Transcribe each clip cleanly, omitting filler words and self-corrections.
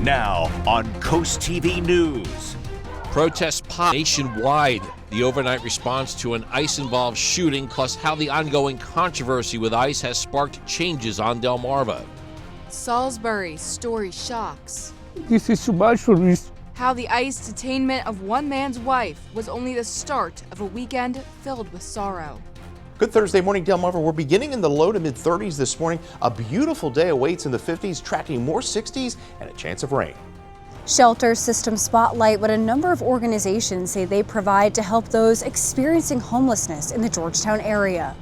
Now on CoastTV News. Protests pop nationwide. The overnight response to an ICE-involved shooting, plus how the ongoing controversy with ICE has sparked changes on Delmarva. Salisbury story shocks. This is too much for me. How the ICE detainment of one man's wife was only the start of a weekend filled with sorrow. Good Thursday morning, Delmarva. We're beginning in the low to mid 30s this morning. A beautiful day awaits in the 50s, tracking more 60s and a chance of rain. Shelter System spotlight what a number of organizations say they provide to help those experiencing homelessness in the Georgetown area.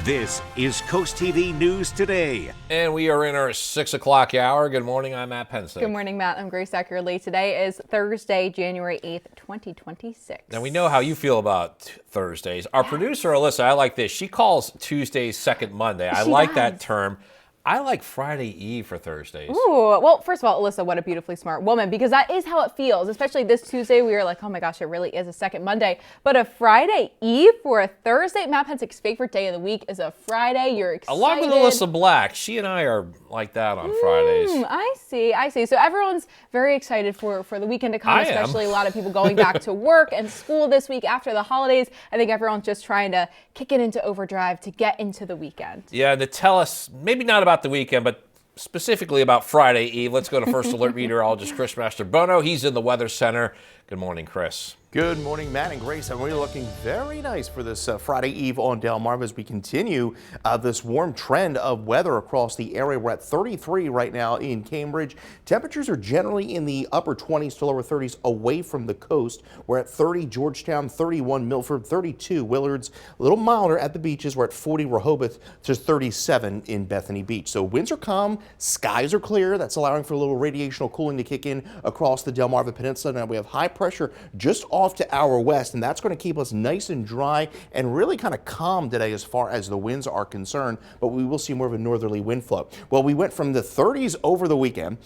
This is CoastTV News Today. And we are in our 6 o'clock hour. Good morning, I'm Matt Pensick. Good morning, Matt. I'm Grace Ackerley. Today is Thursday, January 8th, 2026. Now, we know how you feel about Thursdays. Our producer, Alyssa, I like this. She calls Tuesdays second Monday. I like that term. I like Friday Eve for Thursdays. Ooh, well, first of all, Alyssa, what a beautifully smart woman, because that is how it feels. Especially this Tuesday, we were like, oh my gosh, it really is a second Monday. But a Friday Eve for a Thursday, Matt Pensick's favorite day of the week is a Friday. You're excited. Along with Alyssa Black, she and I are like that on Fridays. I see. So everyone's very excited for the weekend to come, especially a lot of people going back to work and school this week after the holidays. I think everyone's just trying to kick it into overdrive to get into the weekend. Yeah, to tell us, maybe not about the weekend, but specifically about Friday Eve, let's go to First Alert Meteorologist Chris Masterbono. He's in the Weather Center. Good morning, Chris. Good morning, Matt and Grace. And we're looking very nice for this Friday Eve on Delmarva as we continue this warm trend of weather across the area. We're at 33 right now in Cambridge. Temperatures are generally in the upper 20s to lower 30s away from the coast. We're at 30 Georgetown, 31 Milford, 32 Willards. A little milder at the beaches. We're at 40 Rehoboth to 37 in Bethany Beach. So winds are calm, skies are clear. That's allowing for a little radiational cooling to kick in across the Delmarva Peninsula. Now we have high pressure just off to our west, and that's going to keep us nice and dry and really kind of calm today as far as the winds are concerned, but we will see more of a northerly wind flow. Well, we went from the 30s over the weekend,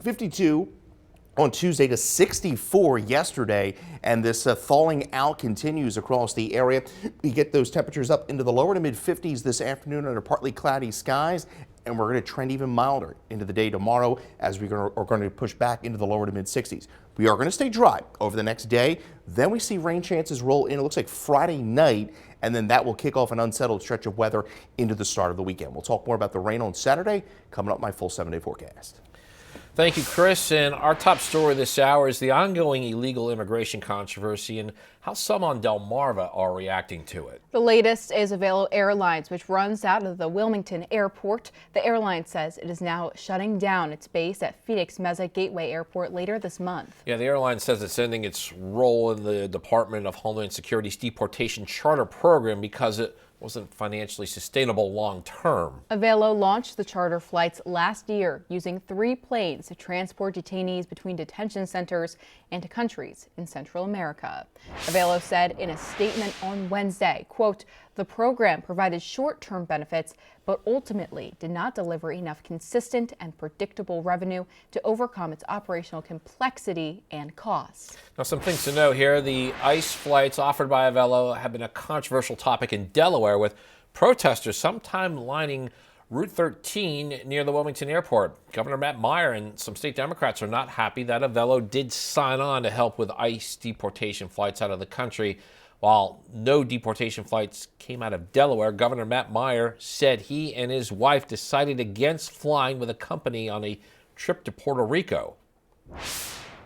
52 on Tuesday to 64 yesterday, and this thawing out continues across the area. We get those temperatures up into the lower to mid 50s this afternoon under partly cloudy skies, and we're going to trend even milder into the day tomorrow as we are going to push back into the lower to mid 60s. We are going to stay dry over the next day. Then we see rain chances roll in. It looks like Friday night, and then that will kick off an unsettled stretch of weather into the start of the weekend. We'll talk more about the rain on Saturday coming up my full 7-day forecast. Thank you, Chris. And our top story this hour is the ongoing illegal immigration controversy and how some on Delmarva are reacting to it. The latest is Avelo Airlines, which runs out of the Wilmington Airport. The airline says it is now shutting down its base at Phoenix Mesa Gateway Airport later this month. Yeah, the airline says it's ending its role in the Department of Homeland Security's deportation charter program because it wasn't financially sustainable long term. Avelo launched the charter flights last year using 3 planes to transport detainees between detention centers and to countries in Central America. Avelo said in a statement on Wednesday, quote, "The program provided short-term benefits, but ultimately did not deliver enough consistent and predictable revenue to overcome its operational complexity and costs." Now, some things to know here. The ICE flights offered by Avelo have been a controversial topic in Delaware, with protesters sometime lining Route 13 near the Wilmington Airport. Governor Matt Meyer and some state Democrats are not happy that Avelo did sign on to help with ICE deportation flights out of the country. While no deportation flights came out of Delaware, Governor Matt Meyer said he and his wife decided against flying with a company on a trip to Puerto Rico.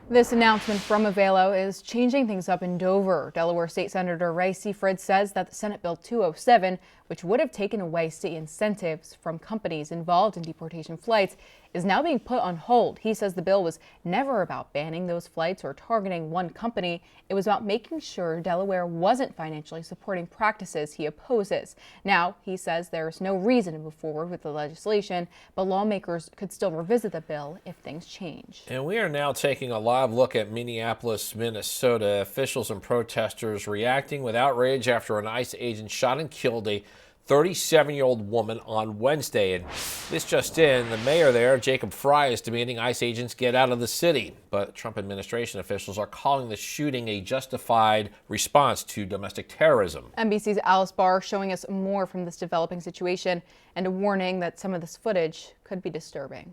This announcement from Avelo is changing things up in Dover. Delaware State Senator Ray Seaford says that the Senate Bill 207, which would have taken away state incentives from companies involved in deportation flights, is now being put on hold. He says the bill was never about banning those flights or targeting one company. It was about making sure Delaware wasn't financially supporting practices he opposes. Now, he says there's no reason to move forward with the legislation, but lawmakers could still revisit the bill if things change. And we are now taking a live look at Minneapolis, Minnesota. Officials and protesters reacting with outrage after an ICE agent shot and killed a 37-year-old woman on Wednesday. And this just in, the mayor there, Jacob Fry, is demanding ICE agents get out of the city. But Trump administration officials are calling the shooting a justified response to domestic terrorism. NBC's Alice Barr showing us more from this developing situation and a warning that some of this footage could be disturbing.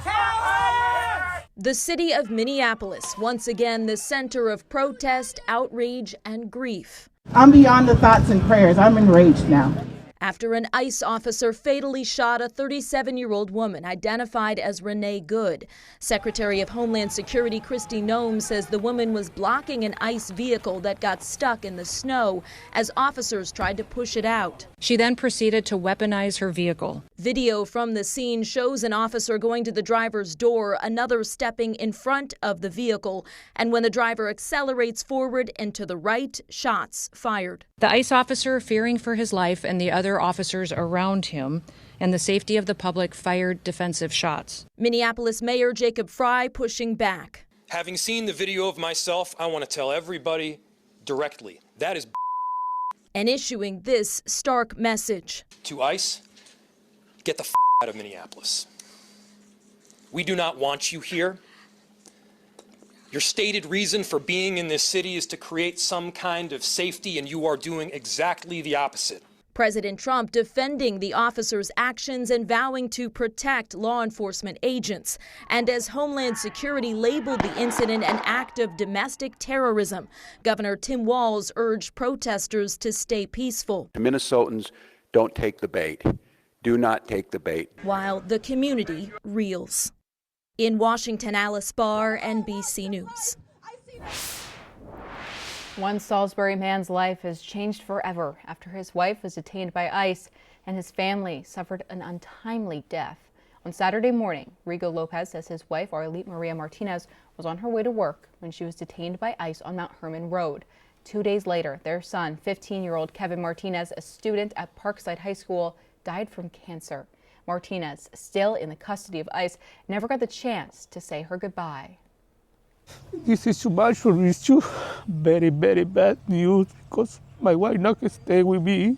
Coward! The city of Minneapolis, once again the center of protest, outrage, and grief. I'm beyond the thoughts and prayers. I'm enraged now. After an ICE officer fatally shot a 37-year-old woman identified as Renee Good. Secretary of Homeland Security Kristi Noem says the woman was blocking an ICE vehicle that got stuck in the snow as officers tried to push it out. She then proceeded to weaponize her vehicle. Video from the scene shows an officer going to the driver's door, another stepping in front of the vehicle, and when the driver accelerates forward and to the right, shots fired. The ICE officer, fearing for his life and the other officers around him and the safety of the public, fired defensive shots. Minneapolis Mayor Jacob Frey pushing back. Having seen the video of myself, I want to tell everybody directly, that is and issuing this stark message. To ICE, get the out of Minneapolis. We do not want you here. Your stated reason for being in this city is to create some kind of safety, and you are doing exactly the opposite. President Trump defending the officers' actions and vowing to protect law enforcement agents. And as Homeland Security labeled the incident an act of domestic terrorism, Governor Tim Walz urged protesters to stay peaceful. Minnesotans, don't take the bait. Do not take the bait. While the community reels. In Washington, Alice Barr, NBC News. One Salisbury man's life has changed forever after his wife was detained by ICE and his family suffered an untimely death. On Saturday morning, Rigo Lopez says his wife, Arlete Maria Martinez, was on her way to work when she was detained by ICE on Mount Herman Road. 2 days later, their son, 15-year-old Kevin Martinez, a student at Parkside High School, died from cancer. Martinez, still in the custody of ICE, never got the chance to say her goodbye. This is too much for me. It's too very, very bad news because my wife not can stay with me.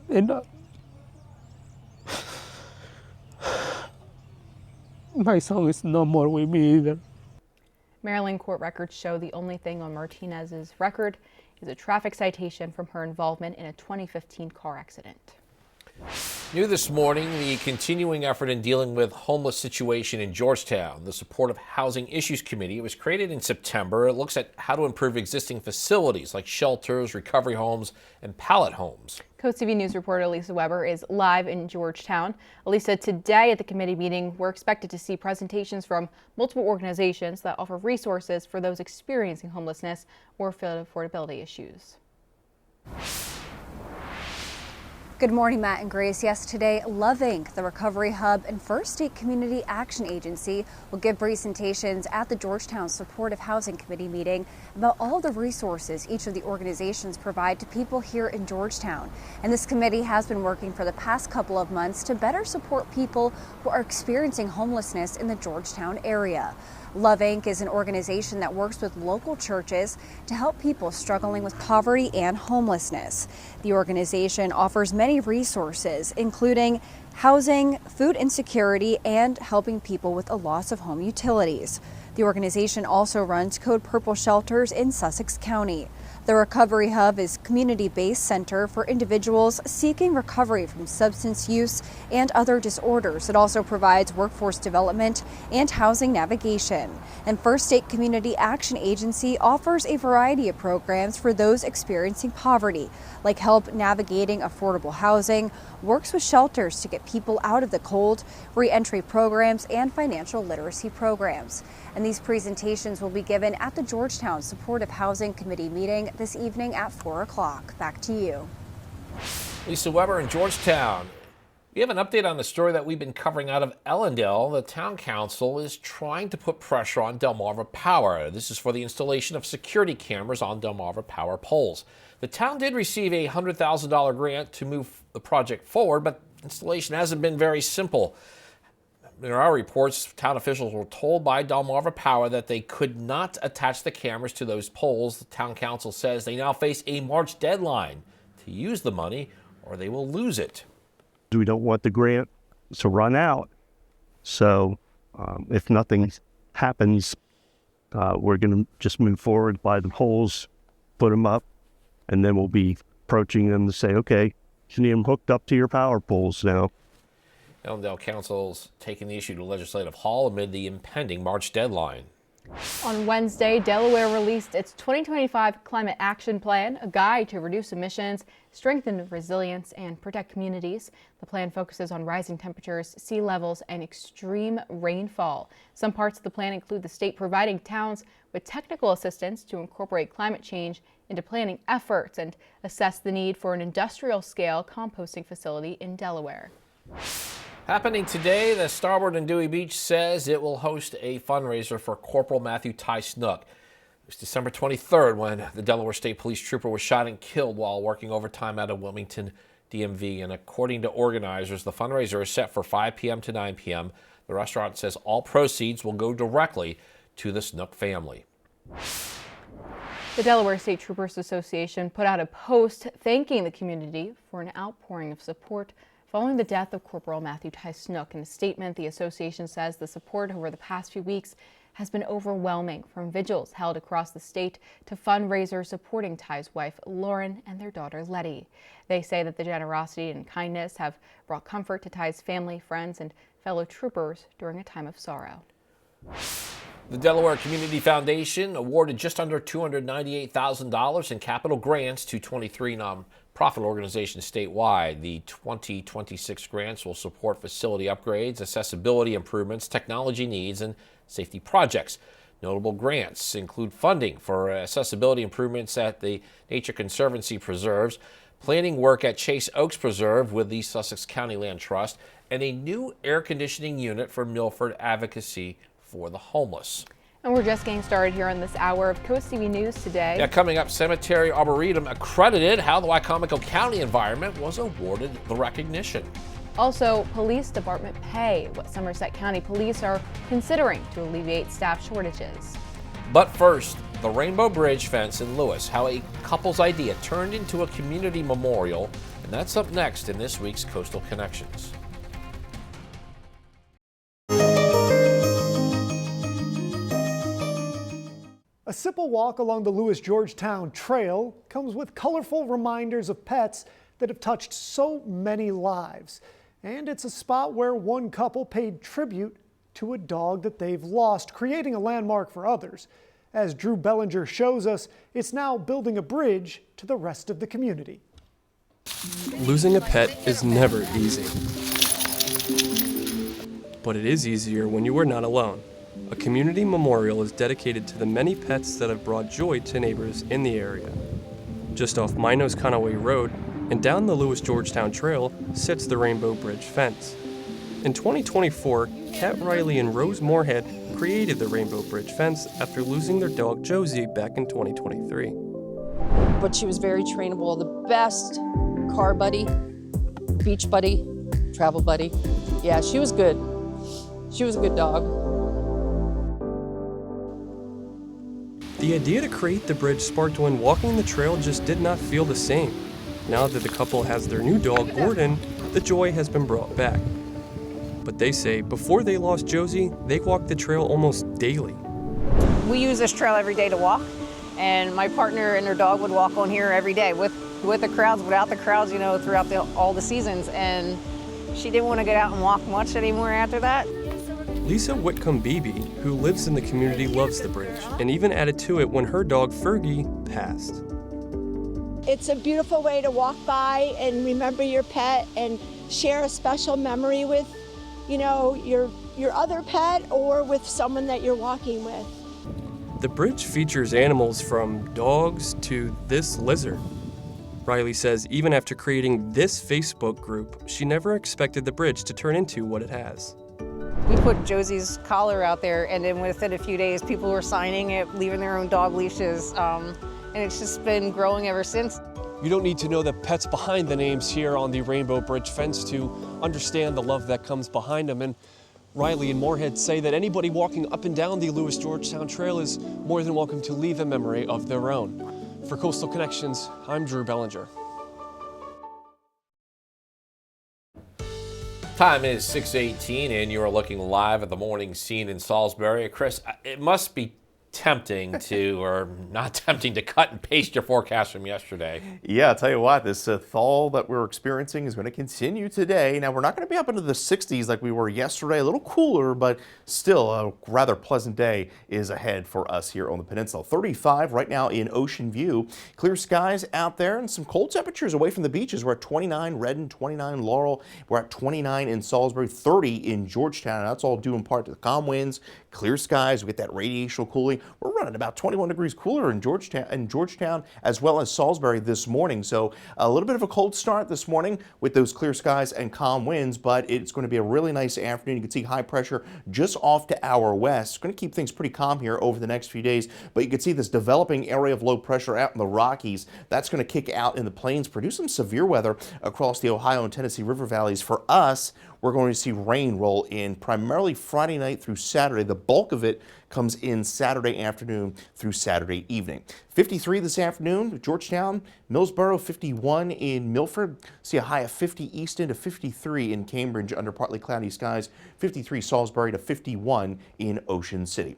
And my son is no more with me either. Maryland court records show the only thing on Martinez's record is a traffic citation from her involvement in a 2015 car accident. New this morning, the continuing effort in dealing with homeless situation in Georgetown. The Supportive Housing Issues Committee, it was created in September. It looks at how to improve existing facilities like shelters, recovery homes, and pallet homes. CoastTV News reporter Elisa Weber is live in Georgetown. Elisa, today at the committee meeting, we're expected to see presentations from multiple organizations that offer resources for those experiencing homelessness or affordability issues. Good morning, Matt and Grace. Yes, today, Love Inc., the Recovery Hub, and First State Community Action Agency will give presentations at the Georgetown Supportive Housing Committee meeting about all the resources each of the organizations provide to people here in Georgetown. And this committee has been working for the past couple of months to better support people who are experiencing homelessness in the Georgetown area. Love Inc. is an organization that works with local churches to help people struggling with poverty and homelessness. The organization offers many resources, including housing, food insecurity, and helping people with a loss of home utilities. The organization also runs Code Purple shelters in Sussex County. The Recovery Hub is a community-based center for individuals seeking recovery from substance use and other disorders. It also provides workforce development and housing navigation. And First State Community Action Agency offers a variety of programs for those experiencing poverty, like help navigating affordable housing, works with shelters to get people out of the cold, re-entry programs, and financial literacy programs. And these presentations will be given at the Georgetown Supportive Housing Committee meeting this evening at 4 o'clock. Back to you. Lisa Weber in Georgetown. We have an update on the story that we've been covering out of Ellendale. The town council is trying to put pressure on Delmarva Power. This is for the installation of security cameras on Delmarva Power poles. The town did receive a $100,000 grant to move the project forward, but installation hasn't been very simple. In our reports, town officials were told by Delmarva Power that they could not attach the cameras to those poles. The town council says they now face a March deadline to use the money or they will lose it. We don't want the grant to run out. So if nothing happens, we're going to just move forward, buy the poles, put them up, and then we'll be approaching them to say, okay, you need them hooked up to your power poles now. Ellendale Council's taking the issue to Legislative Hall amid the impending March deadline. On Wednesday, Delaware released its 2025 Climate Action Plan, a guide to reduce emissions, strengthen resilience, and protect communities. The plan focuses on rising temperatures, sea levels, and extreme rainfall. Some parts of the plan include the state providing towns with technical assistance to incorporate climate change into planning efforts and assess the need for an industrial-scale composting facility in Delaware. Happening today, the Starboard and Dewey Beach says it will host a fundraiser for Corporal Matthew Ty Snook. It was December 23rd when the Delaware State Police trooper was shot and killed while working overtime out of Wilmington, DMV. And according to organizers, the fundraiser is set for 5 p.m. to 9 p.m. The restaurant says all proceeds will go directly to the Snook family. The Delaware State Troopers Association put out a post thanking the community for an outpouring of support following the death of Corporal Matthew Ty Snook. In a statement, the association says the support over the past few weeks has been overwhelming, from vigils held across the state to fundraisers supporting Ty's wife, Lauren, and their daughter, Letty. They say that the generosity and kindness have brought comfort to Ty's family, friends, and fellow troopers during a time of sorrow. The Delaware Community Foundation awarded just under $298,000 in capital grants to 23 nonprofit organizations statewide. The 2026 grants will support facility upgrades, accessibility improvements, technology needs, and safety projects. Notable grants include funding for accessibility improvements at the Nature Conservancy preserves, planning work at Chase Oaks Preserve with the Sussex County Land Trust, and a new air conditioning unit for Milford Advocacy for the homeless. And we're just getting started here on this hour of CoastTV News today. Yeah, coming up, Cemetery Arboretum accredited how the Wycomico County environment was awarded the recognition. Also, police department pay, what Somerset County police are considering to alleviate staff shortages. But first, the Rainbow Bridge fence in Lewis, how a couple's idea turned into a community memorial, and that's up next in this week's Coastal Connections. A simple walk along the Lewis-Georgetown Trail comes with colorful reminders of pets that have touched so many lives. And it's a spot where one couple paid tribute to a dog that they've lost, creating a landmark for others. As Drew Bellinger shows us, it's now building a bridge to the rest of the community. Losing a pet is never easy. But it is easier when you are not alone. A community memorial is dedicated to the many pets that have brought joy to neighbors in the area. Just off Minos Conaway Road and down the Lewis-Georgetown Trail sits the Rainbow Bridge fence. In 2024, Kat Riley and Rose Moorhead created the Rainbow Bridge fence after losing their dog Josie back in 2023. But she was very trainable, the best car buddy, beach buddy, travel buddy. Yeah, she was good. She was a good dog. The idea to create the bridge sparked when walking the trail just did not feel the same. Now that the couple has their new dog, Gordon, the joy has been brought back. But they say before they lost Josie, they walked the trail almost daily. We use this trail every day to walk, and my partner and her dog would walk on here every day with the crowds, without the crowds, you know, throughout all the seasons. And she didn't want to get out and walk much anymore after that. Lisa Whitcomb-Beebe, who lives in the community, loves the bridge and even added to it when her dog Fergie passed. It's a beautiful way to walk by and remember your pet and share a special memory with, you know, your other pet or with someone that you're walking with. The bridge features animals from dogs to this lizard. Riley says even after creating this Facebook group, she never expected the bridge to turn into what it has. We put Josie's collar out there, and then within a few days, people were signing it, leaving their own dog leashes, and it's just been growing ever since. You don't need to know the pets behind the names here on the Rainbow Bridge fence to understand the love that comes behind them. And Riley and Moorhead say that anybody walking up and down the Lewis-Georgetown Trail is more than welcome to leave a memory of their own. For Coastal Connections, I'm Drew Bellinger. Time is 6:18, and you are looking live at the morning scene in Salisbury. Chris, it must be tempting to, or not tempting to cut and paste your forecast from yesterday. Yeah, I'll tell you what, this thaw that we're experiencing is going to continue today. Now, we're not going to be up into the 60s like we were yesterday, a little cooler, but still a rather pleasant day is ahead for us here on the peninsula. 35 right now in Ocean View. Clear skies out there and some cold temperatures away from the beaches. We're at 29 Redden, 29 Laurel. We're at 29 in Salisbury, 30 in Georgetown. And that's all due in part to the calm winds, clear skies. We get that radiational cooling. We're running about 21 degrees cooler in Georgetown as well as Salisbury this morning. So a little bit of a cold start this morning with those clear skies and calm winds, but it's going to be a really nice afternoon. You can see high pressure just off to our west. It's going to keep things pretty calm here over the next few days, but you can see this developing area of low pressure out in the Rockies. That's going to kick out in the plains, produce some severe weather across the Ohio and Tennessee River valleys. For us, we're going to see rain roll in primarily Friday night through Saturday. The bulk of it comes in Saturday afternoon through Saturday evening. 53 this afternoon, Georgetown, Millsboro, 51 in Milford. See a high of 50 Easton to 53 in Cambridge under partly cloudy skies. 53 Salisbury to 51 in Ocean City.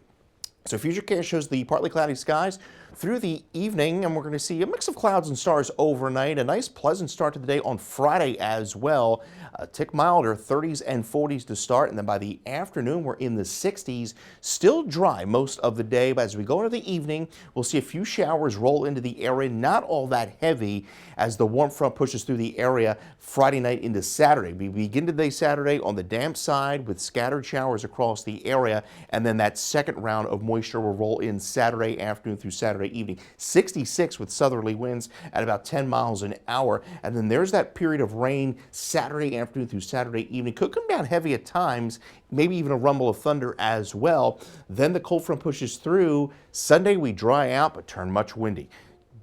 So Futurecast shows the partly cloudy skies through the evening, and we're going to see a mix of clouds and stars overnight. A nice pleasant start to the day on Friday as well. A tick milder, 30s and 40s to start, and then by the afternoon we're in the 60s. Still dry most of the day, but as we go into the evening, we'll see a few showers roll into the area, not all that heavy as the warm front pushes through the area Friday night into Saturday. We begin today Saturday on the damp side with scattered showers across the area, and then that second round of moisture will roll in Saturday afternoon through Saturday evening. 66 with southerly winds at about 10 miles an hour, and then there's that period of rain Saturday afternoon through Saturday evening. Could come down heavy at times, maybe even a rumble of thunder as well. Then the cold front pushes through. Sunday we dry out but turn much windy.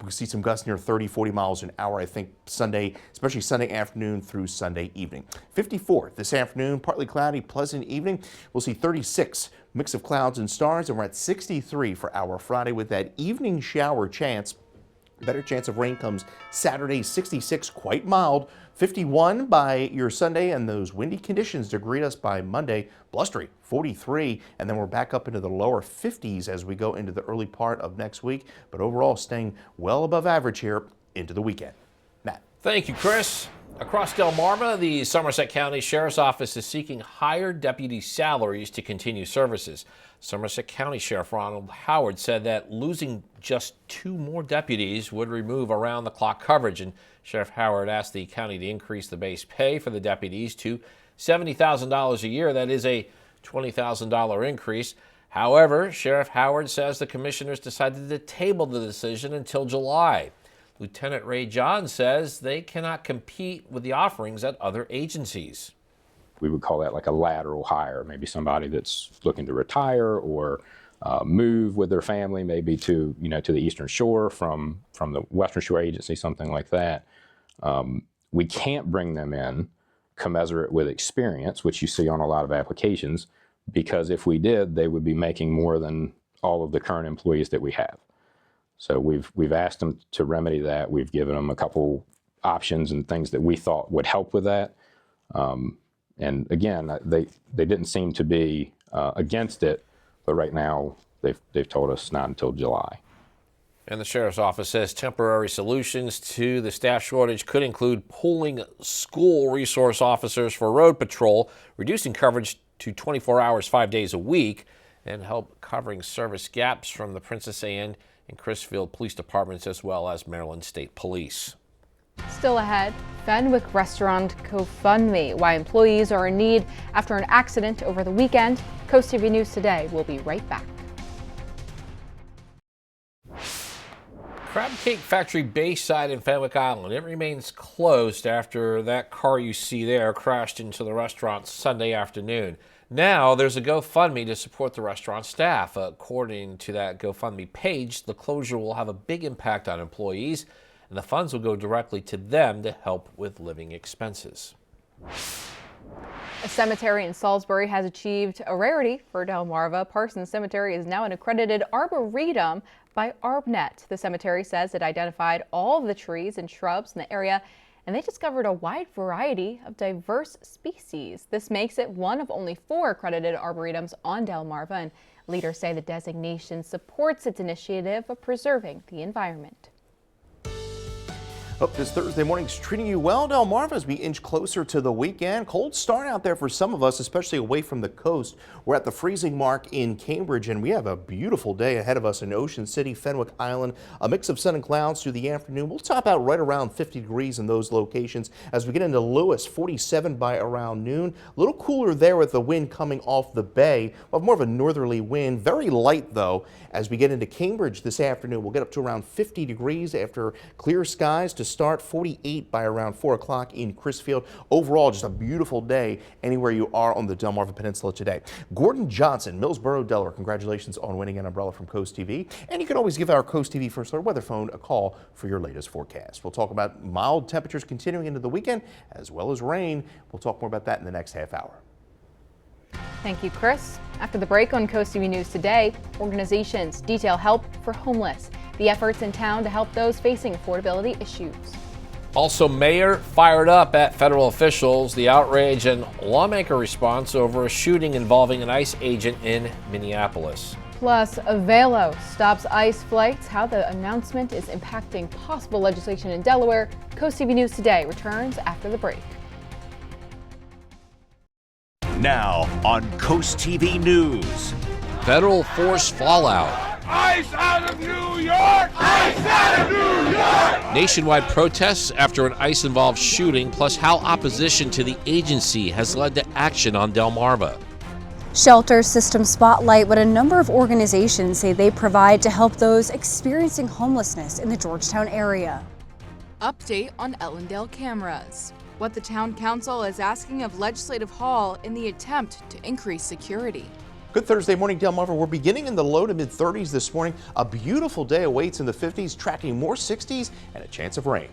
We see some gusts near 30, 40 miles an hour, I think, Sunday, especially Sunday afternoon through Sunday evening. 54 this afternoon, partly cloudy, pleasant evening. We'll see 36, mix of clouds and stars, and we're at 63 for our Friday with that evening shower chance. Better chance of rain comes Saturday, 66, quite mild. 51 by your Sunday, and those windy conditions to greet us by Monday. Blustery, 43, and then we're back up into the lower 50s as we go into the early part of next week. But overall, staying well above average here into the weekend. Matt. Thank you, Chris. Across Delmarva, the Somerset County Sheriff's Office is seeking higher deputy salaries to continue services. Somerset County Sheriff Ronald Howard said that losing just 2 more deputies would remove around-the-clock coverage, and Sheriff Howard asked the county to increase the base pay for the deputies to $70,000 a year. That is a $20,000 increase. However, Sheriff Howard says the commissioners decided to table the decision until July. Lieutenant Ray John says they cannot compete with the offerings at other agencies. We would call that like a lateral hire, maybe somebody that's looking to retire or move with their family, maybe to to the Eastern Shore from the Western Shore agency, something like that. We can't bring them in commensurate with experience, which you see on a lot of applications, because if we did, they would be making more than all of the current employees that we have. So we've asked them to remedy that. We've given them a couple options and things that we thought would help with that. And again, they didn't seem to be against it, but right now they've told us not until July. And the Sheriff's Office says temporary solutions to the staff shortage could include pooling school resource officers for road patrol, reducing coverage to 24 hours, 5 days a week, and help covering service gaps from the Princess Anne and Crisfield Police Departments as well as Maryland State Police. Still ahead, Fenwick Restaurant GoFundMe, why employees are in need after an accident over the weekend. CoastTV News Today. We'll be right back. Crab Cake Factory Bayside in Fenwick Island. It remains closed after that car you see there crashed into the restaurant Sunday afternoon. Now there's a GoFundMe to support the restaurant staff. According to that GoFundMe page, the closure will have a big impact on employees, and the funds will go directly to them to help with living expenses. A cemetery in Salisbury has achieved a rarity for Delmarva. Parsons Cemetery is now an accredited arboretum by ArbNet. The cemetery says it identified all of the trees and shrubs in the area and they discovered a wide variety of diverse species. This makes it one of only 4 accredited arboretums on Delmarva, and leaders say the designation supports its initiative of preserving the environment. Hope this Thursday morning's treating you well, Delmarva, as we inch closer to the weekend. Cold start out there for some of us, especially away from the coast. We're at the freezing mark in Cambridge, and we have a beautiful day ahead of us in Ocean City, Fenwick Island. A mix of sun and clouds through the afternoon. We'll top out right around 50 degrees in those locations. As we get into Lewis, 47 by around noon. A little cooler there with the wind coming off the bay. We'll have more of a northerly wind. Very light, though. As we get into Cambridge this afternoon, we'll get up to around 50 degrees after clear skies to start. 48 by around 4 o'clock in Crisfield. Overall, just a beautiful day anywhere you are on the Delmarva Peninsula today. Gordon Johnson, Millsboro, Delaware, congratulations on winning an umbrella from Coast TV. And you can always give our Coast TV First Alert weather phone a call for your latest forecast. We'll talk about mild temperatures continuing into the weekend, as well as rain. We'll talk more about that in the next half hour. Thank you, Chris. After the break on Coast TV News today, organizations detail help for homeless, the efforts in town to help those facing affordability issues. Also, mayor fired up at federal officials, the outrage and lawmaker response over a shooting involving an ICE agent in Minneapolis. Plus, Velo stops ICE flights, how the announcement is impacting possible legislation in Delaware. Coast TV News Today returns after the break. Now on Coast TV News. Federal force fallout. ICE out of New York! ICE out of New York! Nationwide protests after an ICE-involved shooting, plus how opposition to the agency has led to action on Delmarva. Shelter System Spotlight, what a number of organizations say they provide to help those experiencing homelessness in the Georgetown area. Update on Ellendale cameras. What the town council is asking of Legislative Hall in the attempt to increase security. Good Thursday morning, Delmarva. We're beginning in the low to mid 30s this morning. A beautiful day awaits in the 50s, tracking more 60s and a chance of rain.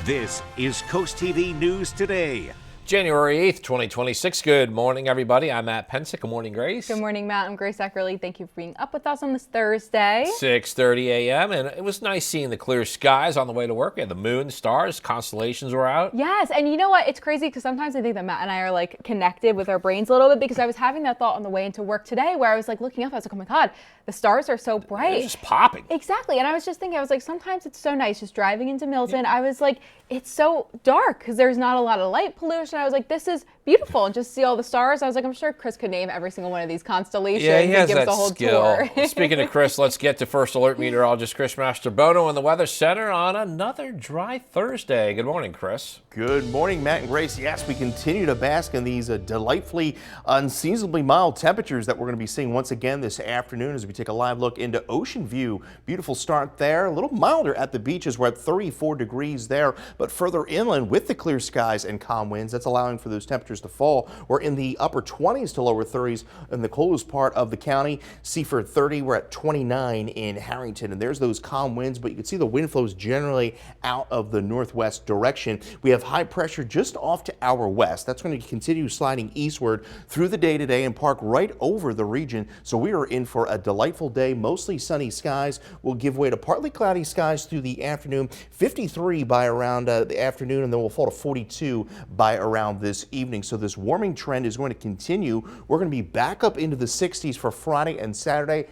This is Coast TV News Today. January 8th, 2026. Good morning, everybody. I'm Matt Pensick. Good morning, Grace. Good morning, Matt. I'm Grace Eckerly. Thank you for being up with us on this Thursday. 6:30 a.m. and it was nice seeing the clear skies on the way to work. We had the moon, stars, constellations were out. Yes, and you know what? It's crazy because sometimes I think that Matt and I are like connected with our brains a little bit, because I was having that thought on the way into work today where I was like looking up. I was like, oh my God, the stars are so bright. They're just popping. Exactly. And I was just thinking, I was like, sometimes it's so nice just driving into Milton. Yeah. I was like, it's so dark because there's not a lot of light pollution. I was like, this is beautiful, and just see all the stars. I was like, I'm sure Chris could name every single one of these constellations. Yeah, he has and give that us a whole skill. Tour. Speaking of Chris, let's get to First Alert meteorologist Chris Mastrobono in the Weather Center on another dry Thursday. Good morning, Chris. Good morning, Matt and Grace. Yes, we continue to bask in these delightfully, unseasonably mild temperatures that we're going to be seeing once again this afternoon as we take a live look into Ocean View. Beautiful start there. A little milder at the beaches. We're at 34 degrees there, but further inland with the clear skies and calm winds, that's allowing for those temperatures to fall. We're in the upper 20s to lower 30s in the coldest part of the county. Seaford 30, we're at 29 in Harrington, and there's those calm winds, but you can see the wind flows generally out of the northwest direction. We have high pressure just off to our west. That's going to continue sliding eastward through the day today and park right over the region. So we are in for a delightful day. Mostly sunny skies will give way to partly cloudy skies through the afternoon. 53 by around the afternoon, and then we'll fall to 42 by around this evening. So this warming trend is going to continue. We're going to be back up into the 60s for Friday and Saturday,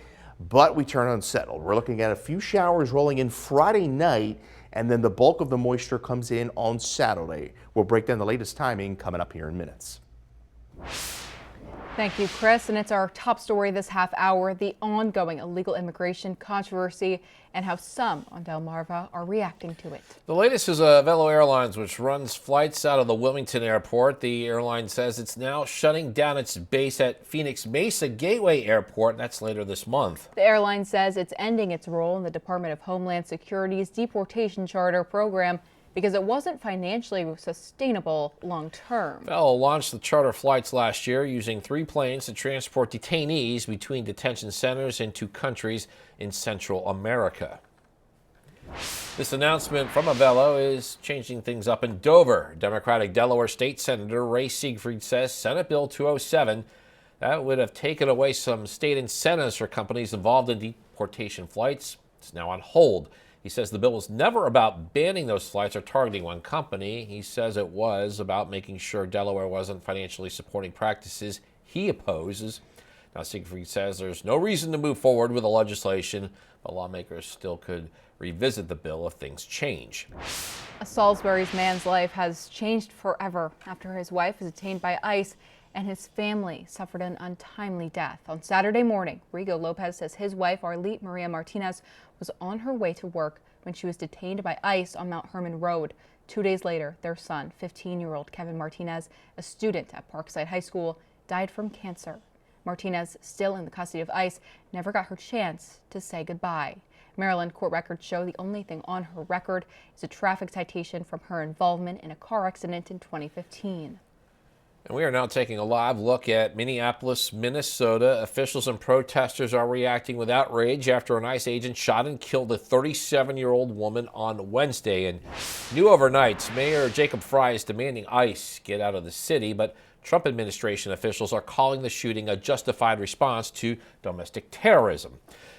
but we turn unsettled. We're looking at a few showers rolling in Friday night, and then the bulk of the moisture comes in on Saturday. We'll break down the latest timing coming up here in minutes. Thank you, Chris. And it's our top story this half hour, the ongoing illegal immigration controversy and how some on Delmarva are reacting to it. The latest is Velo Airlines, which runs flights out of the Wilmington airport. The airline says it's now shutting down its base at Phoenix Mesa Gateway Airport. That's later this month. The airline says it's ending its role in the Department of Homeland Security's deportation charter program because it wasn't financially sustainable long term. Velo launched the charter flights last year using 3 planes to transport detainees between detention centers in 2 countries in Central America. This announcement from Velo is changing things up in Dover. Democratic Delaware State Senator Ray Siegfried says Senate Bill 207 that would have taken away some state incentives for companies involved in deportation flights is now on hold. He says the bill was never about banning those flights or targeting one company. He says it was about making sure Delaware wasn't financially supporting practices he opposes. Now, Siegfried says there's no reason to move forward with the legislation, but lawmakers still could revisit the bill if things change. A Salisbury's man's life has changed forever after his wife was detained by ICE and his family suffered an untimely death. On Saturday morning, Rigo Lopez says his wife, Arlete Maria Martinez, was on her way to work when she was detained by ICE on Mount Herman Road. 2 days later, their son, 15-year-old Kevin Martinez, a student at Parkside High School, died from cancer. Martinez, still in the custody of ICE, never got her chance to say goodbye. Maryland court records show the only thing on her record is a traffic citation from her involvement in a car accident in 2015. And we are now taking a live look at Minneapolis, Minnesota. Officials and protesters are reacting with outrage after an ICE agent shot and killed a 37-year-old woman on Wednesday. And new overnight, Mayor Jacob Frey is demanding ICE get out of the city, but Trump administration officials are calling the shooting a justified response to domestic terrorism.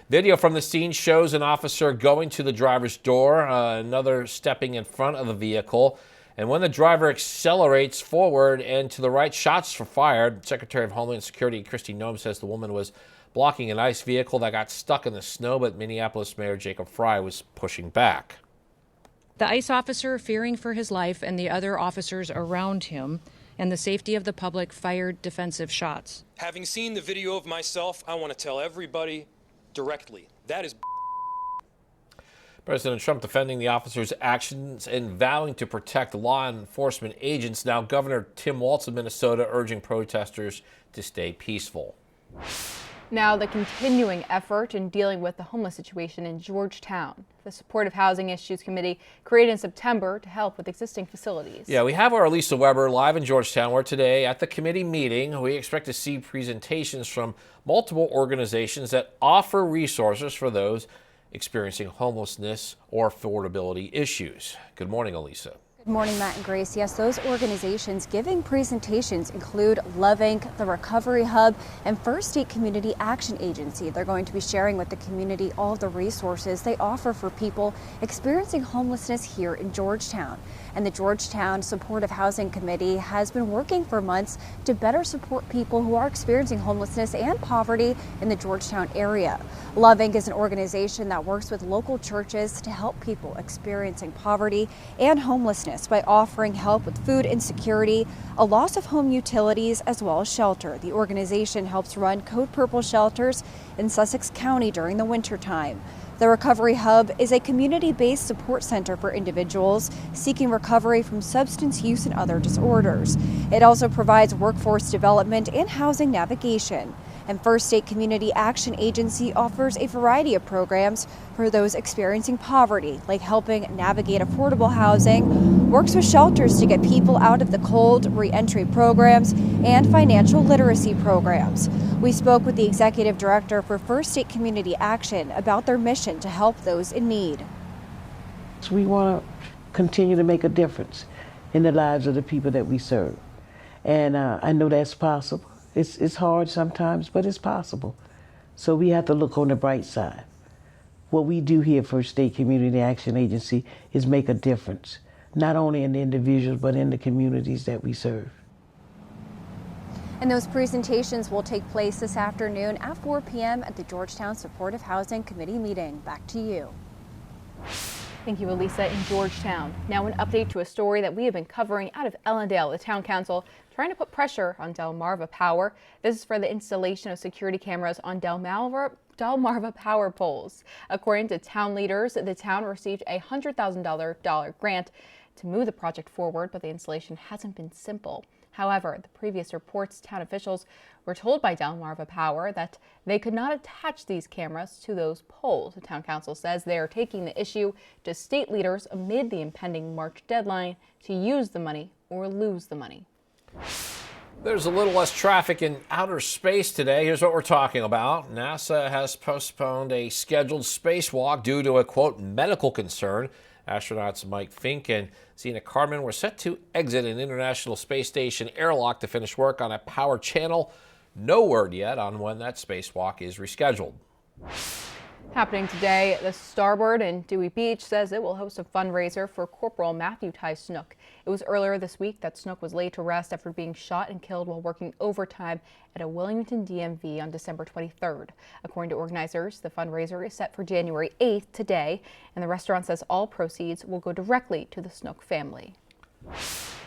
Video from the scene shows an officer going to the driver's door, another stepping in front of the vehicle. And when the driver accelerates forward and to the right, shots were fired. Secretary of Homeland Security Kristi Noem says the woman was blocking an ICE vehicle that got stuck in the snow, but Minneapolis Mayor Jacob Frey was pushing back. The ICE officer, fearing for his life and the other officers around him and the safety of the public, fired defensive shots. Having seen the video of myself, I want to tell everybody directly, that is President Trump defending the officer's actions and vowing to protect law enforcement agents. Now, Governor Tim Walz of Minnesota urging protesters to stay peaceful. Now, the continuing effort in dealing with the homeless situation in Georgetown. The Supportive Housing Issues Committee created in September to help with existing facilities. Yeah, we have our Lisa Weber live in Georgetown, where today at the committee meeting, we expect to see presentations from multiple organizations that offer resources for those experiencing homelessness or affordability issues. Good morning, Elisa. Good morning, Matt and Grace. Yes, those organizations giving presentations include Love Inc., the Recovery Hub, and First State Community Action Agency. They're going to be sharing with the community all of the resources they offer for people experiencing homelessness here in Georgetown. And the Georgetown Supportive Housing Committee has been working for months to better support people who are experiencing homelessness and poverty in the Georgetown area. Love Inc. is an organization that works with local churches to help people experiencing poverty and homelessness by offering help with food insecurity, a loss of home utilities, as well as shelter. The organization helps run Code Purple shelters in Sussex County during the wintertime. The Recovery Hub is a community-based support center for individuals seeking recovery from substance use and other disorders. It also provides workforce development and housing navigation. And First State Community Action Agency offers a variety of programs for those experiencing poverty, like helping navigate affordable housing, works with shelters to get people out of the cold, re-entry programs, and financial literacy programs. We spoke with the executive director for First State Community Action about their mission to help those in need. We want to continue to make a difference in the lives of the people that we serve. And I know that's possible. It's hard sometimes, but it's possible. So we have to look on the bright side. What we do here for State Community Action Agency is make a difference, not only in the individuals, but in the communities that we serve. And those presentations will take place this afternoon at 4 p.m. at the Georgetown Supportive Housing Committee meeting. Back to you. Thank you, Elisa, in Georgetown. Now an update to a story that we have been covering out of Ellendale. The town council trying to put pressure on Delmarva Power. This is for the installation of security cameras on Delmarva power poles. According to town leaders, the town received a $100,000 grant to move the project forward, but the installation hasn't been simple. However, the previous reports, town officials were told by Delmarva Power that they could not attach these cameras to those poles. The town council says they are taking the issue to state leaders amid the impending March deadline to use the money or lose the money. There's a little less traffic in outer space today. Here's what we're talking about. NASA has postponed a scheduled spacewalk due to a, quote, medical concern. Astronauts Mike Fink and Zena Carmen were set to exit an International Space Station airlock to finish work on a power channel. No word yet on when that spacewalk is rescheduled. Happening today, the Starboard in Dewey Beach says it will host a fundraiser for Corporal Matthew Ty Snook. It was earlier this week that Snook was laid to rest after being shot and killed while working overtime at a Wilmington DMV on December 23rd. According to organizers, the fundraiser is set for January 8th today, and the restaurant says all proceeds will go directly to the Snook family.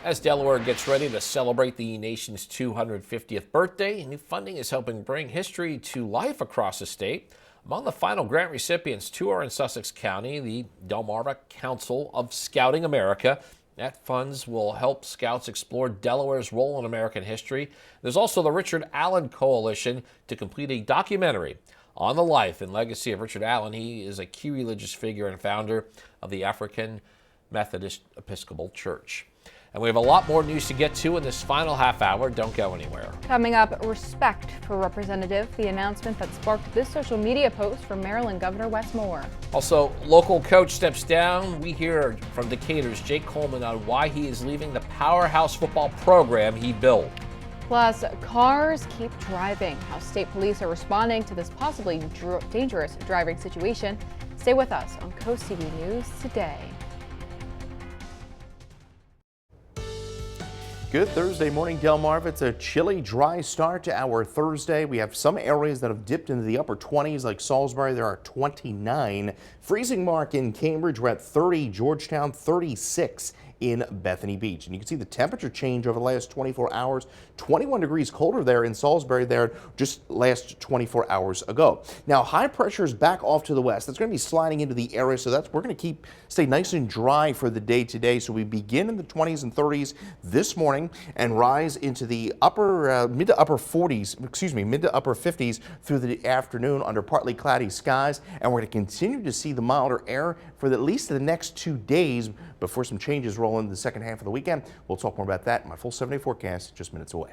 As Delaware gets ready to celebrate the nation's 250th birthday, new funding is helping bring history to life across the state. Among the final grant recipients, two are in Sussex County, the Delmarva Council of Scouting America. That funds will help scouts explore Delaware's role in American history. There's also the Richard Allen Coalition to complete a documentary on the life and legacy of Richard Allen. He is a key religious figure and founder of the African Methodist Episcopal Church. And we have a lot more news to get to in this final half hour. Don't go anywhere. Coming up, respect for Representative, the announcement that sparked this social media post from Maryland Governor Wes Moore. Also, local coach steps down. We hear from Decatur's Jake Coleman on why he is leaving the powerhouse football program he built. Plus, cars keep driving. How state police are responding to this possibly dangerous driving situation. Stay with us on Coast TV News today. Good Thursday morning, Delmarva. It's a chilly, dry start to our Thursday. We have some areas that have dipped into the upper 20s, like Salisbury. There are 29. Freezing mark in Cambridge. We're at 30. Georgetown, 36 in Bethany Beach. And you can see the temperature change over the last 24 hours. 21 degrees colder there in Salisbury there just last 24 hours ago. Now, high pressure is back off to the west. That's going to be sliding into the area, so we're going to stay nice and dry for the day today. So we begin in the 20s and 30s this morning and rise into the mid to upper 50s through the afternoon under partly cloudy skies. And we're going to continue to see the milder air for at least the next 2 days before some changes roll into the second half of the weekend. We'll talk more about that in my full 7-day forecast just minutes away.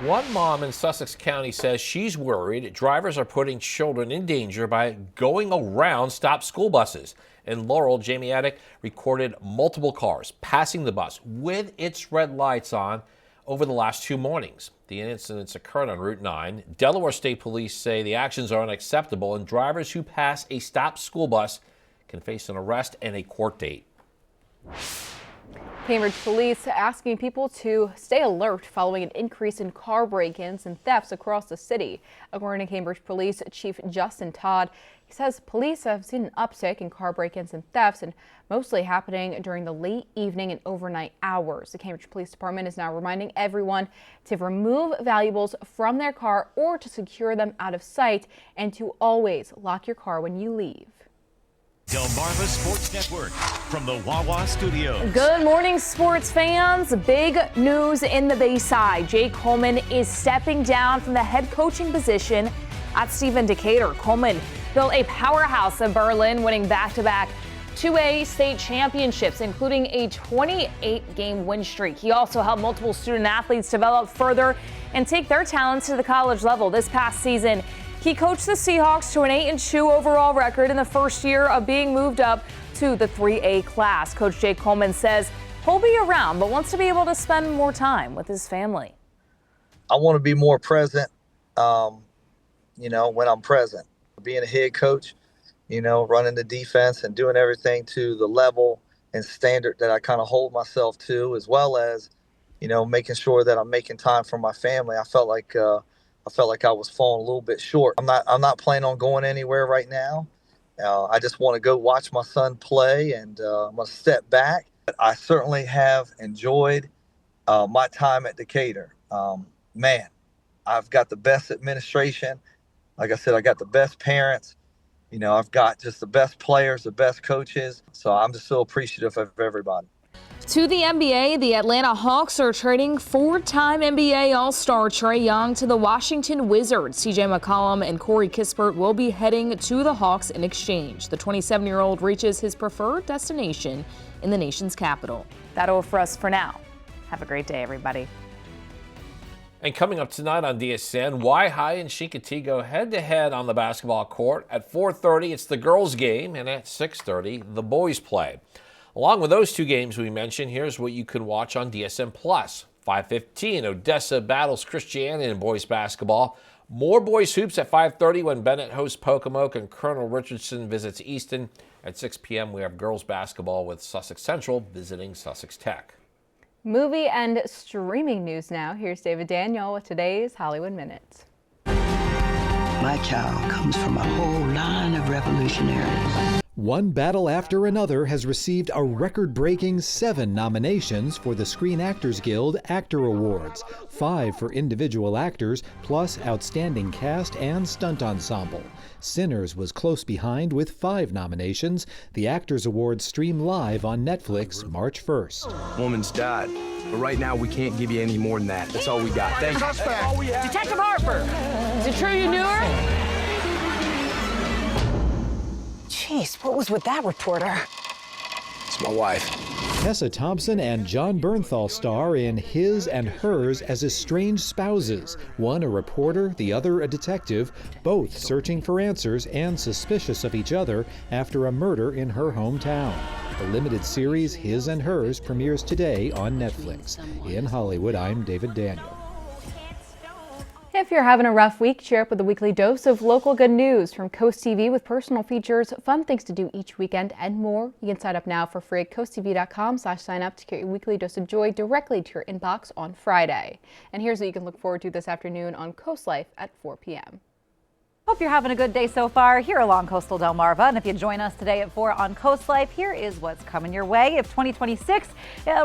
One mom in Sussex County says she's worried drivers are putting children in danger by going around stopped school buses. In Laurel, Jamie Addick recorded multiple cars passing the bus with its red lights on over the last 2 mornings. The incidents occurred on Route 9. Delaware State Police say the actions are unacceptable and drivers who pass a stopped school bus can face an arrest and a court date. Cambridge police asking people to stay alert following an increase in car break-ins and thefts across the city. According to Cambridge Police Chief Justin Todd, he says police have seen an uptick in car break-ins and thefts, and mostly happening during the late evening and overnight hours. The Cambridge Police Department is now reminding everyone to remove valuables from their car or to secure them out of sight, and to always lock your car when you leave. Delmarva Sports Network from the Wawa Studios. Good morning, sports fans. Big news in the Bayside. Jake Coleman is stepping down from the head coaching position at Stephen Decatur. Coleman built a powerhouse in Berlin, winning back-to-back 2A state championships, including a 28-game win streak. He also helped multiple student athletes develop further and take their talents to the college level. This past season, he coached the Seahawks to an 8-2 overall record in the first year of being moved up to the 3A class. Coach Jake Coleman says he'll be around, but wants to be able to spend more time with his family. I want to be more present, when I'm present. Being a head coach, running the defense and doing everything to the level and standard that I kind of hold myself to, as well as, making sure that I'm making time for my family. I felt like I was falling a little bit short. I'm not planning on going anywhere right now. I just want to go watch my son play, and I'm going to step back. I certainly have enjoyed my time at Decatur. Man, I've got the best administration. Like I said, I got the best parents. I've got just the best players, the best coaches. So I'm just so appreciative of everybody. To the NBA, the Atlanta Hawks are trading 4-time NBA All-Star Trae Young to the Washington Wizards. CJ McCollum and Corey Kispert will be heading to the Hawks in exchange. The 27-year-old reaches his preferred destination in the nation's capital. That'll for us for now. Have a great day, everybody. And coming up tonight on DSN, Y High and Chincoteague head-to-head on the basketball court. At 4:30, it's the girls' game, and at 6:30, the boys' play. Along with those two games we mentioned, here's what you can watch on DSN+. 5:15, Odessa battles Christianity in boys basketball. More boys hoops at 5:30 when Bennett hosts Pocomoke and Colonel Richardson visits Easton. At 6 p.m. we have girls basketball with Sussex Central visiting Sussex Tech. Movie and streaming news now. Here's David Daniel with today's Hollywood Minute. My child comes from a whole line of revolutionaries. One battle after another has received a record-breaking 7 nominations for the Screen Actors Guild Actor Awards, 5 for individual actors, plus Outstanding Cast and Stunt Ensemble. Sinners was close behind with 5 nominations. The Actors Awards stream live on Netflix March 1st. Woman's died, but right now we can't give you any more than that. That's all we got. Thank you. Detective Harper, is it true you knew her? Jeez, what was with that reporter? It's my wife. Tessa Thompson and John Bernthal star in His and Hers as estranged spouses, one a reporter, the other a detective, both searching for answers and suspicious of each other after a murder in her hometown. The limited series His and Hers premieres today on Netflix. In Hollywood, I'm David Daniel. If you're having a rough week, cheer up with a weekly dose of local good news from CoastTV with personal features, fun things to do each weekend, and more. You can sign up now for free at coasttv.com/sign up to get your weekly dose of joy directly to your inbox on Friday. And here's what you can look forward to this afternoon on Coast Life at 4 p.m. Hope you're having a good day so far here along coastal Delmarva. And if you join us today at 4 on Coast Life, here is what's coming your way. If 2026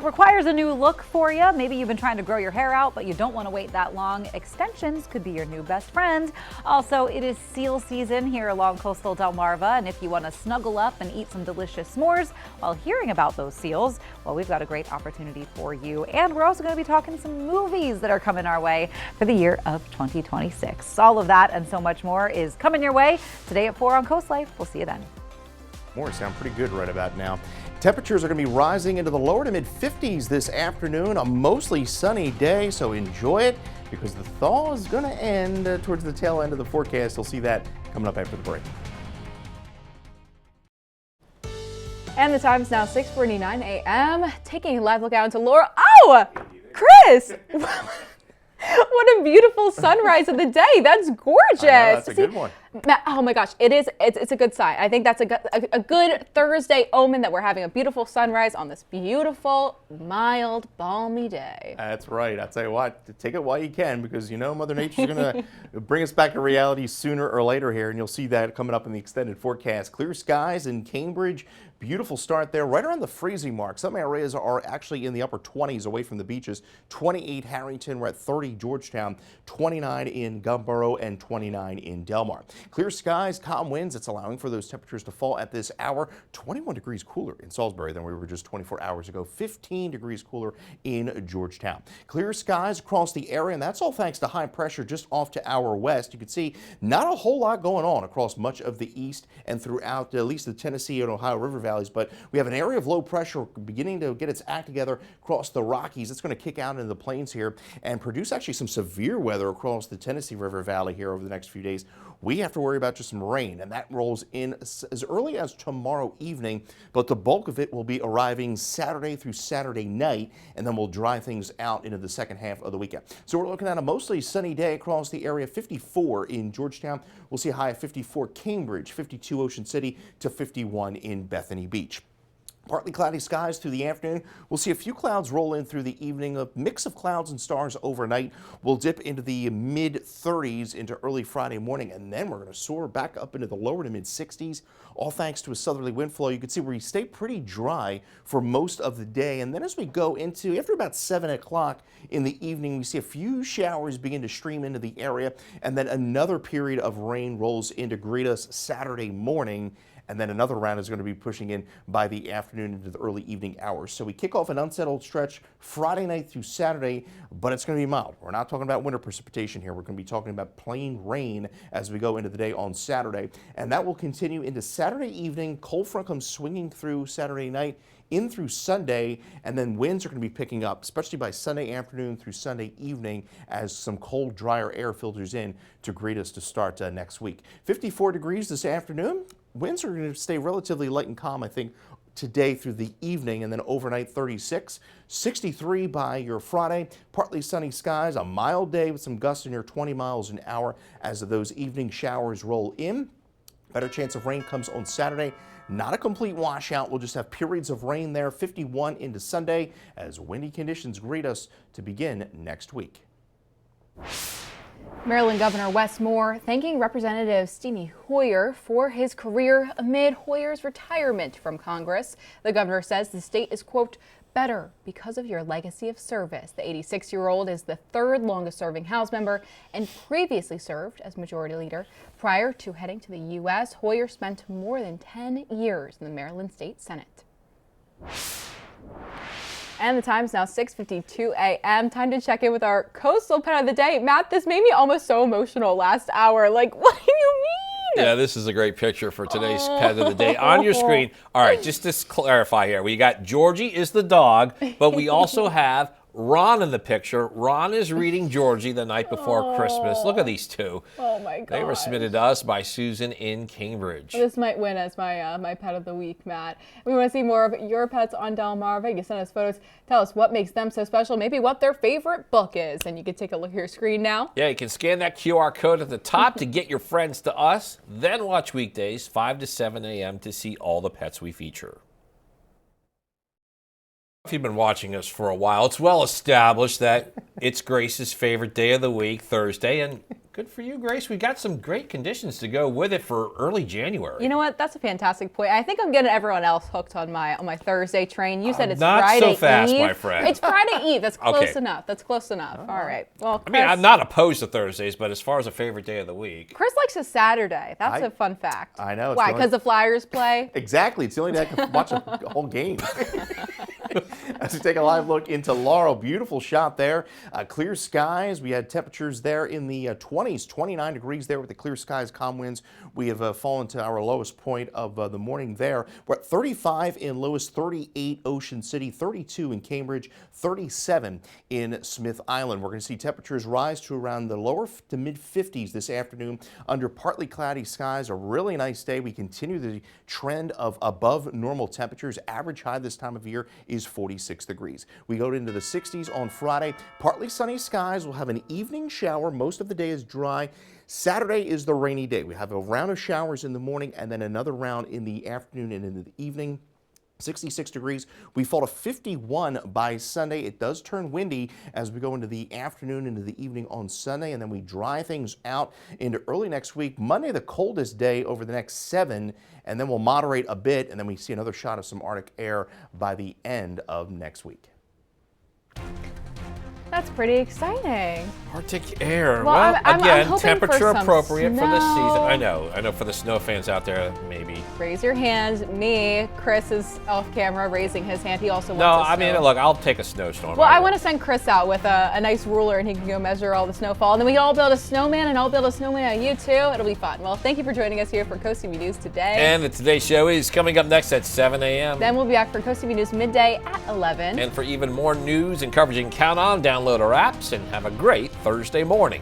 requires a new look for you, maybe you've been trying to grow your hair out, but you don't want to wait that long, extensions could be your new best friend. Also, it is seal season here along coastal Delmarva. And if you want to snuggle up and eat some delicious s'mores while hearing about those seals, well, we've got a great opportunity for you. And we're also going to be talking some movies that are coming our way for the year of 2026. All of that and so much more is coming your way today at 4 on Coast Life. We'll see you then. More sound pretty good right about now. Temperatures are going to be rising into the lower to mid 50s this afternoon. A mostly sunny day, so enjoy it because the thaw is going to end towards the tail end of the forecast. You'll see that coming up after the break. And the time is now 6:49 a.m. Taking a live look out into Laurel. Oh, Chris! What a beautiful sunrise of the day. That's gorgeous. That's a good one. Oh my gosh, it is. It's a good sign. I think that's a good Thursday omen that we're having a beautiful sunrise on this beautiful, mild, balmy day. That's right. I tell you what, take it while you can because you know Mother Nature's going to bring us back to reality sooner or later here, and you'll see that coming up in the extended forecast. Clear skies in Cambridge. Beautiful start there, right around the freezing mark. Some areas are actually in the upper 20s away from the beaches. 28 Harrington, we're at 30 Georgetown, 29 in Gumboro, and 29 in Delmar. Clear skies, calm winds. It's allowing for those temperatures to fall at this hour. 21 degrees cooler in Salisbury than we were just 24 hours ago. 15 degrees cooler in Georgetown. Clear skies across the area, and that's all thanks to high pressure just off to our west. You can see not a whole lot going on across much of the east and throughout at least the Tennessee and Ohio River valleys, but we have an area of low pressure beginning to get its act together across the Rockies. It's going to kick out into the plains here and produce actually some severe weather across the Tennessee River Valley here over the next few days. We have to worry about just some rain, and that rolls in as early as tomorrow evening, but the bulk of it will be arriving Saturday through Saturday night, and then we'll dry things out into the second half of the weekend. So we're looking at a mostly sunny day across the area. 54 in Georgetown. We'll see a high of 54 Cambridge, 52 Ocean City to 51 in Bethany Beach. Partly cloudy skies through the afternoon. We'll see a few clouds roll in through the evening. A mix of clouds and stars overnight. We'll dip into the mid-30s into early Friday morning, and then we're going to soar back up into the lower to mid-60s, all thanks to a southerly wind flow. You can see we stay pretty dry for most of the day, and then as we go into, after about 7 o'clock in the evening, we see a few showers begin to stream into the area, and then another period of rain rolls in to greet us Saturday morning. And then another round is going to be pushing in by the afternoon into the early evening hours. So we kick off an unsettled stretch Friday night through Saturday, but it's going to be mild. We're not talking about winter precipitation here. We're going to be talking about plain rain as we go into the day on Saturday. And that will continue into Saturday evening. Cold front comes swinging through Saturday night in through Sunday, and then winds are going to be picking up, especially by Sunday afternoon through Sunday evening as some cold, drier air filters in to greet us to start next week. 54 degrees this afternoon. Winds are going to stay relatively light and calm, I think, today through the evening, and then overnight 36. 63 by your Friday. Partly sunny skies, a mild day with some gusts near 20 miles an hour as those evening showers roll in. Better chance of rain comes on Saturday. Not a complete washout. We'll just have periods of rain there. 51 into Sunday as windy conditions greet us to begin next week. Maryland Governor Wes Moore thanking Representative Steny Hoyer for his career amid Hoyer's retirement from Congress. The governor says the state is, quote, better because of your legacy of service. The 86-year-old is the third longest serving House member and previously served as Majority Leader. Prior to heading to the U.S., Hoyer spent more than 10 years in the Maryland State Senate. And the time's now 6:52 a.m. Time to check in with our coastal pet of the day. Matt, this made me almost so emotional last hour. Like, what do you mean? Yeah, this is a great picture for today's pet of the day on your screen. All right, just to clarify here, we got Georgie is the dog, but we also have Ron in the picture. Ron is reading Georgie the night before Christmas. Look at these two. Oh my God. They were submitted to us by Susan in Cambridge. This might win as my my pet of the week, Matt. We want to see more of your pets on Delmarva. You can send us photos. Tell us what makes them so special, maybe what their favorite book is. And you can take a look at your screen now. Yeah, you can scan that QR code at the top to get your friends to us. Then watch weekdays 5 to 7 a.m. to see all the pets we feature. If you've been watching us for a while, it's well established that it's Grace's favorite day of the week, Thursday, and good for you, Grace. We got some great conditions to go with it for early January. You know what? That's a fantastic point. I think I'm getting everyone else hooked on my Thursday train. You said it's not Friday so fast, Eve. my friend. It's Friday Eve. That's close Okay. enough. That's close enough. All right. Well, I mean, Chris, I'm not opposed to Thursdays, but as far as a favorite day of the week. Chris likes a Saturday. That's a fun fact. I know. Why? Because the Flyers play? Exactly. It's the only day I can watch a whole game. As we take a live look into Laurel, beautiful shot there. Clear skies. We had temperatures there in the 20s, 29 degrees there with the clear skies, calm winds. We have fallen to our lowest point of the morning there. We're at 35 in Lewis, 38 Ocean City, 32 in Cambridge, 37 in Smith Island. We're going to see temperatures rise to around the lower to mid 50s this afternoon under partly cloudy skies. A really nice day. We continue the trend of above normal temperatures. Average high this time of year is 46 degrees. We go into the 60s on Friday. Partly sunny skies. We'll have an evening shower. Most of the day is dry. Saturday is the rainy day. We have a round of showers in the morning and then another round in the afternoon and in the evening. 66 degrees. We fall to 51 by Sunday. It does turn windy as we go into the afternoon, into the evening on Sunday, and then we dry things out into early next week. Monday, the coldest day over the next 7, and then we'll moderate a bit, and then we see another shot of some Arctic air by the end of next week. That's pretty exciting. Arctic air. Well, I'm again, hoping temperature for some appropriate for this season. snow. I know for the snow fans out there, maybe. Raise your hand. Me, Chris is off camera raising his hand. He also wants No, a I mean, snow. look, I'll take a snowstorm. Well, I want to send Chris out with a nice ruler and he can go measure all the snowfall. And then we can all build a snowman and I'll build a snowman on you too. It'll be fun. Well, thank you for joining us here for CoastTV News today. And the Today Show is coming up next at 7 a.m. Then we'll be back for CoastTV News midday at 11. And for even more news and coverage, you can count on, download our apps, and have a great Thursday morning.